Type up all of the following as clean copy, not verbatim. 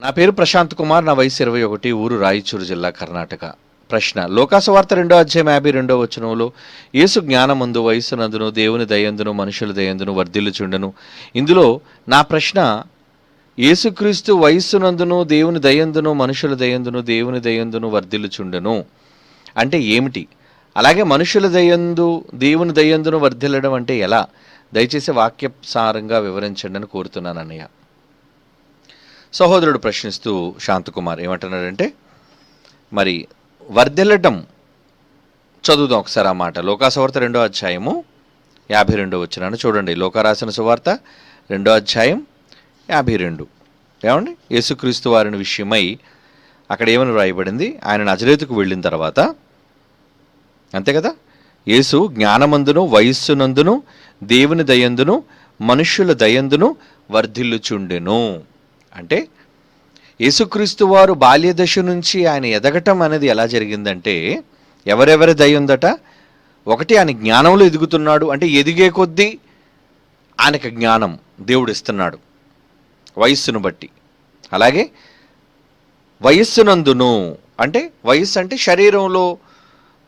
నా పేరు ప్రశాంత్ కుమార్. నా వయసు 21. ఊరు రాయచూరు జిల్లా, కర్ణాటక. ప్రశ్న: లోకాసువార్త 2:52 యేసు జ్ఞానమందు, వయస్సునందును, దేవుని దయందును, మనుషుల దయందును వర్ధిల్లుచుండెను. ఇందులో నా ప్రశ్న, యేసుక్రీస్తు వయస్సునందును, దేవుని దయందును, మనుషుల దయందును, దేవుని దయందును వర్ధిల్లుచుండెను అంటే ఏమిటి? అలాగే మనుషుల దయందు, దేవుని దయందును వర్ధిల్లడం అంటే ఎలా? దయచేసి వాక్యసారంగా వివరించండి అని కోరుతున్నాను అన్నయ్య. సహోదరుడు ప్రశ్నిస్తూ శాంతకుమార్ ఏమంటున్నాడంటే, మరి వర్ధిల్లటం చదువుదాం ఒకసారి ఆ మాట. లోకాసువార్త 2:52 చూడండి. లోకా రాసిన సువార్త 2:52 ఏమండి? యేసుక్రీస్తు వారిని విషయమై అక్కడ ఏమని వ్రాయబడింది? ఆయన నజరేతుకు వెళ్ళిన తర్వాత, అంతే కదా, యేసు జ్ఞానమందును, వయస్సునందును, దేవుని దయందును, మనుష్యుల దయందును వర్ధిల్లుచుండెను అంటే యేసుక్రీస్తు వారు బాల్య దశ నుంచి ఆయన ఎదగటం అనేది ఎలా జరిగిందంటే, ఎవరెవరి దయ ఉందట? ఒకటి, ఆయన జ్ఞానంలో ఎదుగుతున్నాడు అంటే ఎదిగే కొద్దీ ఆయనకు జ్ఞానం దేవుడు ఇస్తున్నాడు వయస్సును బట్టి. అలాగే వయస్సునందును అంటే, వయస్సు అంటే శరీరంలో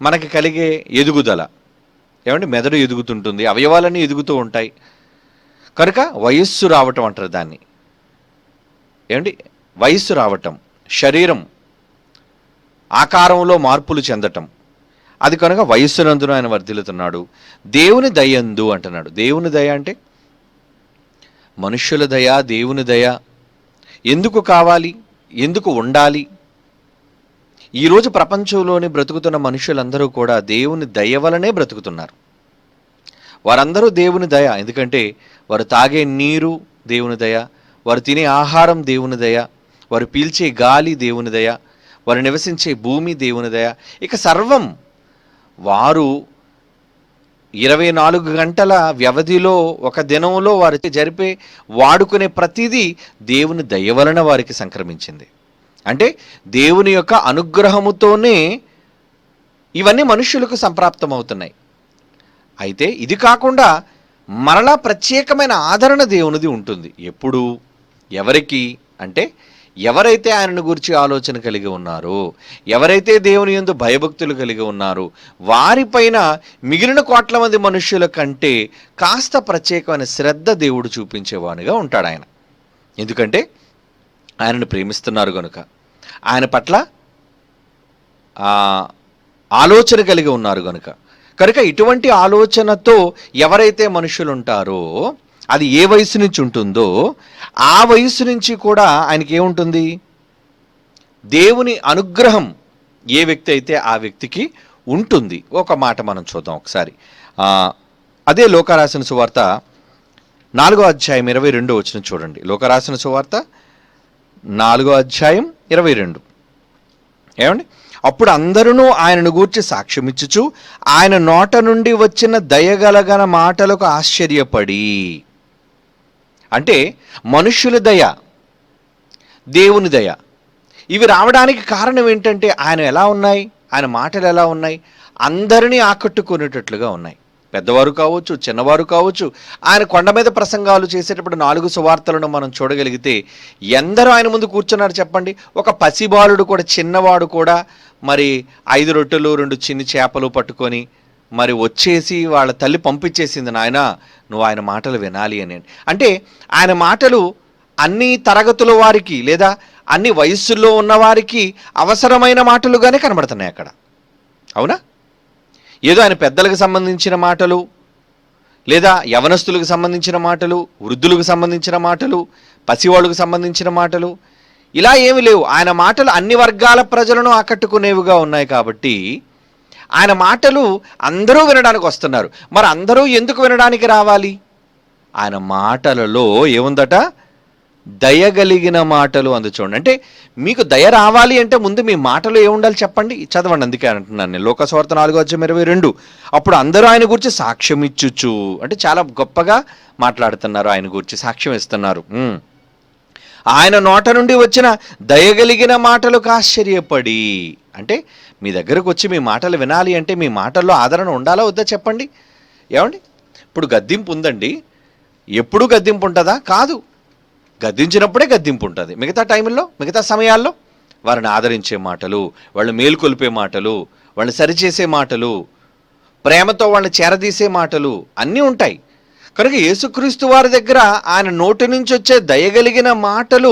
మనకి కలిగే ఎదుగుదల. ఏమంటే మెదడు ఎదుగుతుంటుంది, అవయవాలన్నీ ఎదుగుతూ ఉంటాయి కనుక వయస్సు రావటం అంటారు దాన్ని. ఏమండి? వయస్సు రావటం, శరీరం ఆకారంలో మార్పులు చెందటం, అది కనుక వయస్సునందున ఆయన వర్ధిల్లుతున్నాడు. దేవుని దయందు అంటున్నాడు. దేవుని దయ అంటే మనుష్యుల దయ, దేవుని దయ ఎందుకు కావాలి, ఎందుకు ఉండాలి? ఈరోజు ప్రపంచంలోని బ్రతుకుతున్న మనుషులందరూ కూడా దేవుని దయ వలనే బ్రతుకుతున్నారు. వారందరూ దేవుని దయ. ఎందుకంటే వారు తాగే నీరు దేవుని దయ, వారు తినే ఆహారం దేవుని దయ, వారు పీల్చే గాలి దేవుని దయ, వారు నివసించే భూమి దేవుని దయ. ఇక సర్వం వారు 24 గంటల వ్యవధిలో, ఒక దినంలో వారు జరిపే వాడుకునే ప్రతిదీ దేవుని దయ వలన వారికి సంక్రమించింది. అంటే దేవుని యొక్క అనుగ్రహముతోనే ఇవన్నీ మనుష్యులకు సంప్రాప్తమవుతున్నాయి. అయితే ఇది కాకుండా మరలా ప్రత్యేకమైన ఆదరణ దేవునిది ఉంటుంది. ఎప్పుడు, ఎవరికి అంటే, ఎవరైతే ఆయనను గురించి ఆలోచన కలిగి ఉన్నారో, ఎవరైతే దేవుని యందు భయభక్తులు కలిగి ఉన్నారో, వారిపైన మిగిలిన కోట్ల మంది మనుష్యుల కంటే కాస్త ప్రత్యేకమైన శ్రద్ధ దేవుడు చూపించేవానిగా ఉంటాడు ఆయన. ఎందుకంటే ఆయనను ప్రేమిస్తున్నారు కనుక, ఆయన పట్ల ఆలోచన కలిగి ఉన్నారు కనుక. ఇటువంటి ఆలోచనతో ఎవరైతే మనుషులు ఉంటారో, అది ఏ వయసు నుంచి ఉంటుందో ఆ వయసు నుంచి కూడా ఆయనకి ఏముంటుంది? దేవుని అనుగ్రహం ఏ వ్యక్తి అయితే ఆ వ్యక్తికి ఉంటుంది. ఒక మాట మనం చూద్దాం ఒకసారి. అదే లోకారాసిన సువార్త 4:22 చూడండి. లోకారాసిన సువార్త 4:22 ఏమండి? అప్పుడు అందరూ ఆయనను గూర్చి సాక్ష్యమిచ్చుచు ఆయన నోట నుండి వచ్చిన దయగలగన మాటలకు ఆశ్చర్యపడి. అంటే మనుష్యుల దయ, దేవుని దయ, ఇవి రావడానికి కారణం ఏంటంటే ఆయన ఎలా ఉన్నాయి, ఆయన మాటలు ఎలా ఉన్నాయి? అందరినీ ఆకట్టుకునేటట్లుగా ఉన్నాయి. పెద్దవారు కావచ్చు, చిన్నవారు కావచ్చు. ఆయన కొండ మీద ప్రసంగాలు చేసేటప్పుడు 4 సువార్తలను మనం చూడగలిగితే ఎందరూ ఆయన ముందు కూర్చున్నారు చెప్పండి. ఒక పసిబాలుడు కూడా, చిన్నవాడు కూడా మరి 5 రొట్టెలు 2 చిన్ని చేపలు పట్టుకొని మరి వచ్చేసి వాళ్ళ తల్లి పంపించేసింది, నాయన నువ్వు ఆయన మాటలు వినాలి అని. అంటే ఆయన మాటలు అన్ని తరగతుల వారికి లేదా అన్ని వయస్సుల్లో ఉన్నవారికి అవసరమైన మాటలుగానే కనబడుతున్నాయి అక్కడ. అవునా? ఏదో ఆయన పెద్దలకు సంబంధించిన మాటలు, లేదా యవనస్తులకు సంబంధించిన మాటలు, వృద్ధులకు సంబంధించిన మాటలు, పసివాళ్ళకు సంబంధించిన మాటలు, ఇలా ఏమి లేవు. ఆయన మాటలు అన్ని వర్గాల ప్రజలను ఆకట్టుకునేవిగా ఉన్నాయి. కాబట్టి ఆయన మాటలు అందరూ వినడానికి వస్తున్నారు. మరి అందరూ ఎందుకు వినడానికి రావాలి? ఆయన మాటలలో ఏముందట? దయగలిగిన మాటలు అందు చూడండి. అంటే మీకు దయ రావాలి అంటే ముందు మీ మాటలు ఏముండాలి చెప్పండి, చదవండి. అందుకే అంటున్నాను నేను. లోకాసువార్త 4:22 అప్పుడు అందరూ ఆయన గురించి సాక్ష్యం ఇచ్చుచు, అంటే చాలా గొప్పగా మాట్లాడుతున్నారు, ఆయన గురించి సాక్ష్యం ఇస్తున్నారు. ఆయన నోట నుండి వచ్చిన దయగలిగిన మాటలకు ఆశ్చర్యపడి. అంటే మీ దగ్గరకు వచ్చి మీ మాటలు వినాలి అంటే మీ మాటల్లో ఆదరణ ఉండాలా వద్దా చెప్పండి. ఏమండి? ఇప్పుడు గద్దింపు ఉందండి, ఎప్పుడు గద్దింపు ఉంటుందా? కాదు. గద్దించినప్పుడే గద్దింపు ఉంటుంది. మిగతా టైంలో, మిగతా సమయాల్లో వారిని ఆదరించే మాటలు, వాళ్ళు మేలుకొల్పే మాటలు, వాళ్ళని సరిచేసే మాటలు, ప్రేమతో వాళ్ళని చేరదీసే మాటలు అన్నీ ఉంటాయి. కనుక యేసుక్రీస్తు వారి దగ్గర ఆయన నోటి నుంచి వచ్చే దయగలిగిన మాటలు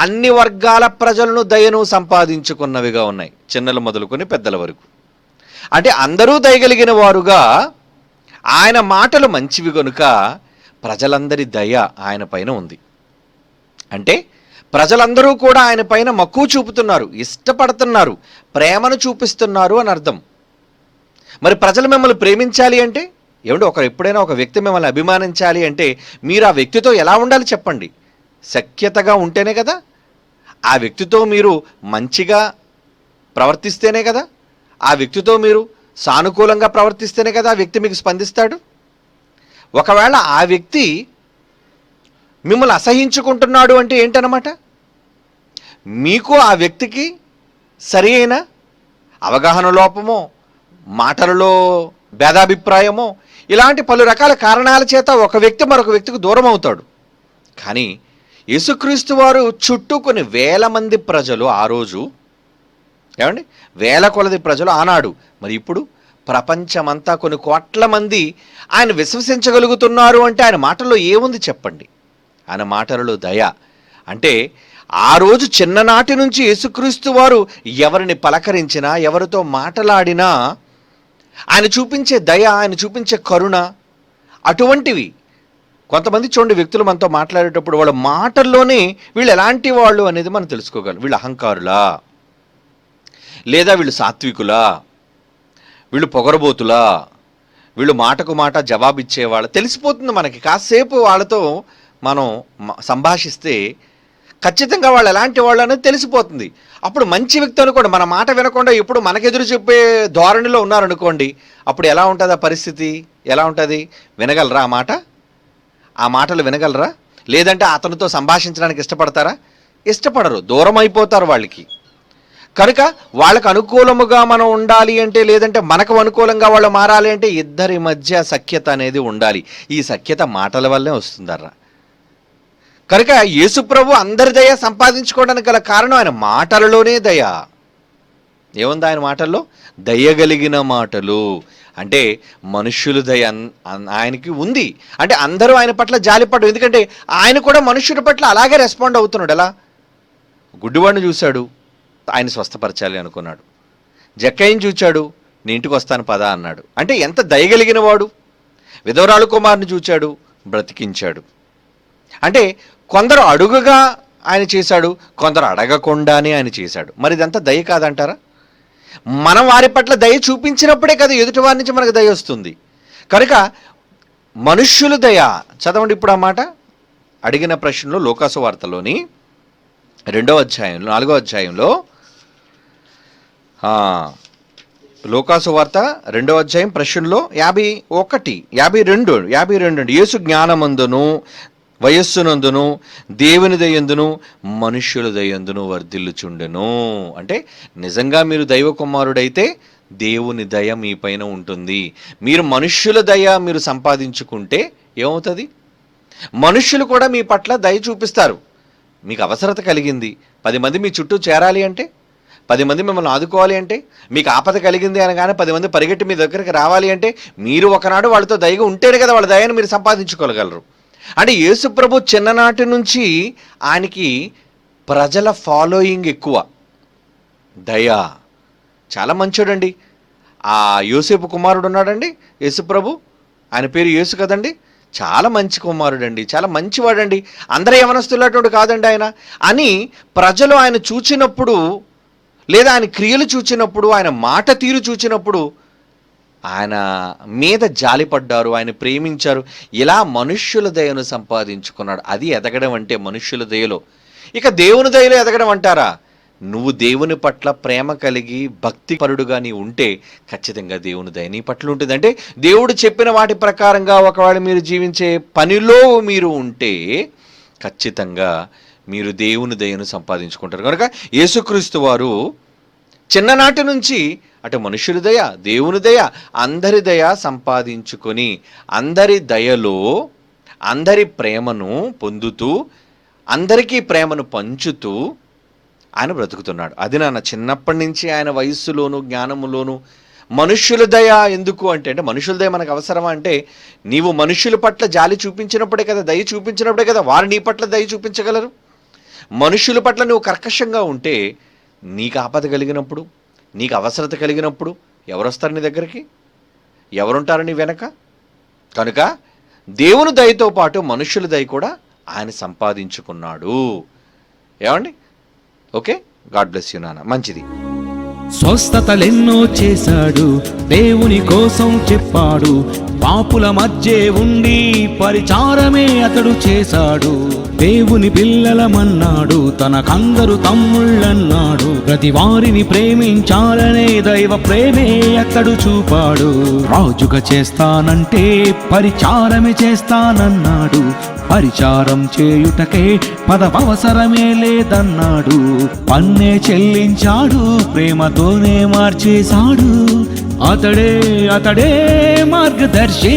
అన్ని వర్గాల ప్రజలను దయను సంపాదించుకున్నవిగా ఉన్నాయి, చిన్నలు మొదలుకొని పెద్దల వరకు. అంటే అందరూ దయగలిగిన వారుగా, ఆయన మాటలు మంచివి కనుక ప్రజలందరి దయ ఆయన పైన ఉంది. అంటే ప్రజలందరూ కూడా ఆయన పైన మక్కువ చూపుతున్నారు, ఇష్టపడుతున్నారు, ప్రేమను చూపిస్తున్నారు అని అర్థం. మరి ప్రజలు మిమ్మల్ని ప్రేమించాలి అంటే ఏమంటే, ఎప్పుడైనా ఒక వ్యక్తి మిమ్మల్ని అభిమానించాలి అంటే మీరు ఆ వ్యక్తితో ఎలా ఉండాలి చెప్పండి? సఖ్యతగా ఉంటేనే కదా, ఆ వ్యక్తితో మీరు మంచిగా ప్రవర్తిస్తేనే కదా, ఆ వ్యక్తితో మీరు సానుకూలంగా ప్రవర్తిస్తేనే కదా ఆ వ్యక్తి మీకు స్పందిస్తాడు. ఒకవేళ ఆ వ్యక్తి మిమ్మల్ని అసహించుకుంటున్నాడు అంటే ఏంటన్నమాట? మీకు ఆ వ్యక్తికి సరి అయిన అవగాహన లోపమో, మాటలలో భేదాభిప్రాయమో, ఇలాంటి పలు రకాల కారణాల చేత ఒక వ్యక్తి మరొక వ్యక్తికి దూరం అవుతాడు. కానీ యేసుక్రీస్తు వారు చుట్టూ కొన్ని వేల మంది ప్రజలు ఆ రోజు, ఏమండి, వేల కొలది ప్రజలు ఆనాడు, మరి ఇప్పుడు ప్రపంచమంతా కొన్ని కోట్ల మంది ఆయన విశ్వసించగలుగుతున్నారు అంటే ఆయన మాటల్లో ఏముంది చెప్పండి? ఆయన మాటలలో దయ. అంటే ఆ రోజు చిన్ననాటి నుంచి యేసుక్రీస్తు వారు ఎవరిని పలకరించినా, ఎవరితో మాట్లాడినా ఆయన చూపించే దయ, ఆయన చూపించే కరుణ అటువంటివి. కొంతమంది చూడండి, వ్యక్తులు మనతో మాట్లాడేటప్పుడు వాళ్ళ మాటల్లోనే వీళ్ళు ఎలాంటి వాళ్ళు అనేది మనం తెలుసుకోగలం. వీళ్ళు అహంకారులా, లేదా వీళ్ళు సాత్వికులా, వీళ్ళు పొగరబోతులా, వీళ్ళు మాటకు మాట జవాబిచ్చేవాళ్ళు తెలిసిపోతుంది మనకి. కాసేపు వాళ్ళతో మనం సంభాషిస్తే ఖచ్చితంగా వాళ్ళు ఎలాంటి వాళ్ళు అనేది తెలిసిపోతుంది. అప్పుడు మంచి వ్యక్తి అనుకోండి, మన మాట వినకుండా ఎప్పుడు మనకెదురు చెప్పే ధోరణిలో ఉన్నారనుకోండి, అప్పుడు ఎలా ఉంటుంది ఆ పరిస్థితి? ఎలా ఉంటుంది? వినగలరా ఆ మాటలు వినగలరా? లేదంటే అతనితో సంభాషించడానికి ఇష్టపడతారా? ఇష్టపడరు, దూరం అయిపోతారు వాళ్ళకి. కనుక వాళ్ళకు అనుకూలముగా మనం ఉండాలి అంటే, లేదంటే మనకు అనుకూలంగా వాళ్ళు మారాలి అంటే ఇద్దరి మధ్య సఖ్యత అనేది ఉండాలి. ఈ సఖ్యత మాటల వల్లే వస్తుందర్రా. కనుక యేసుప్రభు అందరి దయ సంపాదించుకోవడానికి గల కారణం ఆయన మాటలలోనే దయ. ఏముంది ఆయన మాటల్లో? దయగలిగిన మాటలు. అంటే మనుష్యుల దయ ఆయనకి ఉంది. అంటే అందరూ ఆయన పట్ల జాలిపడ్డం. ఎందుకంటే ఆయన కూడా మనుష్యుడి పట్ల అలాగే రెస్పాండ్ అవుతున్నాడు. ఎలా? గుడ్డివాడిని చూశాడు, ఆయన స్వస్థపరచాలి అనుకున్నాడు. జక్కయ్యని చూచాడు, నీ ఇంటికి వస్తాను పదా అన్నాడు. అంటే ఎంత దయగలిగిన వాడు. విధవరాలు కుమారుని చూచాడు, బ్రతికించాడు. అంటే కొందరు అడుగుగా ఆయన చేశాడు, కొందరు అడగకుండానే ఆయన చేశాడు. మరి ఇదంతా దయ కాదంటారా? మనం వారి పట్ల దయ చూపించినప్పుడే కదా ఎదుటి వారి నుంచి మనకు దయ వస్తుంది. కనుక మనుష్యుల దయ. చదవండి ఇప్పుడు ఆ మాట. అడిగిన ప్రశ్నలో లూకాసు వార్తలోని 2వ అధ్యాయంలో 4వ అధ్యాయంలో, లూకాసు వార్త 2వ అధ్యాయం ప్రశ్నలో 52 యేసు జ్ఞానమందును వయస్సునందును దేవుని దయందును మనుష్యుల దయందును వర్ధిల్లుచుండెను. అంటే నిజంగా మీరు దైవ కుమారుడైతే దేవుని దయ మీ పైన ఉంటుంది. మీరు మనుష్యుల దయ మీరు సంపాదించుకుంటే ఏమవుతుంది? మనుష్యులు కూడా మీ పట్ల దయ చూపిస్తారు. మీకు అవసరత కలిగింది, 10 మంది మీ చుట్టూ చేరాలి అంటే, 10 మంది మిమ్మల్ని ఆదుకోవాలి అంటే, మీకు ఆపద కలిగింది అనగానే 10 మంది పరిగెట్టి మీ దగ్గరికి రావాలి అంటే, మీరు ఒకనాడు వాళ్ళతో దయగా ఉంటేనే కదా వాళ్ళ దయను మీరు సంపాదించుకోగలరు. అంటే యేసుప్రభు చిన్ననాటి నుంచి ఆయనకి ప్రజల ఫాలోయింగ్ ఎక్కువ. దయ. చాలా మంచోడండి. ఆ యోసేపు కుమారుడు ఉన్నాడండి యేసుప్రభు, ఆయన పేరు యేసు కదండి. చాలా మంచి కుమారుడండి, చాలా మంచివాడండి, అందరూ యవనస్తున్నటువంటి కాదండి ఆయన అని ప్రజలు ఆయన చూచినప్పుడు, లేదా ఆయన క్రియలు చూచినప్పుడు, ఆయన మాట తీరు చూచినప్పుడు ఆయన మీద జాలిపడ్డారు, ఆయన ప్రేమించారు. ఇలా మనుష్యుల దయను సంపాదించుకున్నాడు. అది ఎదగడం అంటే మనుష్యుల దయలో. ఇక దేవుని దయలో ఎదగడం అంటారా? నువ్వు దేవుని పట్ల ప్రేమ కలిగి భక్తిపరుడుగా నీ ఉంటే ఖచ్చితంగా దేవుని దయ నీ పట్ల ఉంటుంది. అంటే దేవుడు చెప్పిన వాటి ప్రకారంగా ఒకవేళ మీరు జీవించే పనిలో మీరు ఉంటే ఖచ్చితంగా మీరు దేవుని దయను సంపాదించుకుంటారు. కనుక యేసుక్రీస్తు వారు చిన్ననాటి నుంచి అటు మనుషుల దయ, దేవుని దయ, అందరి దయ సంపాదించుకొని అందరి దయలో అందరి ప్రేమను పొందుతూ అందరికీ ప్రేమను పంచుతూ ఆయన బ్రతుకుతున్నాడు. అది నాన్న చిన్నప్పటి నుంచి ఆయన వయస్సులోను జ్ఞానములోను మనుష్యుల దయ ఎందుకు అంటే మనుషుల దయ మనకు అవసరమా అంటే, నీవు మనుషుల పట్ల జాలి చూపించినప్పుడే కదా, దయ చూపించినప్పుడే కదా వారు నీ పట్ల దయ చూపించగలరు. మనుషుల పట్ల నువ్వు కర్కశంగా ఉంటే, నీకు ఆపద కలిగినప్పుడు, నీకు అవసరత కలిగినప్పుడు ఎవరు వస్తారు నీ దగ్గరికి? ఎవరుంటారు నీ వెనక? కనుక దేవుని దయతో పాటు మనుషుల దయ కూడా ఆయన సంపాదించుకున్నాడు. ఏమండి? ఓకే, గాడ్ బ్లెస్ యూ నాన్న. మంచిది. స్వస్థతలెన్నో చేశాడు, దేవుని కోసం చెప్పాడు, పాపుల మధ్య ఉండి పరిచారమే అతడు చేశాడు. దేవుని పిల్లలమన్నాడు, తనకందరు తమ్ముళ్ళన్నాడు, ప్రతి వారిని ప్రేమించాలనే దైవ ప్రేమే అతడు చూపాడు. రాజుగా చేస్తానంటే పరిచారమే చేస్తానన్నాడు, పరిచారం చేయుటకే పదవసరమే లేదన్నాడు. పన్నే చెల్లించాడు, ప్రేమతోనే మార్చేశాడు. అతడే మార్గదర్శి.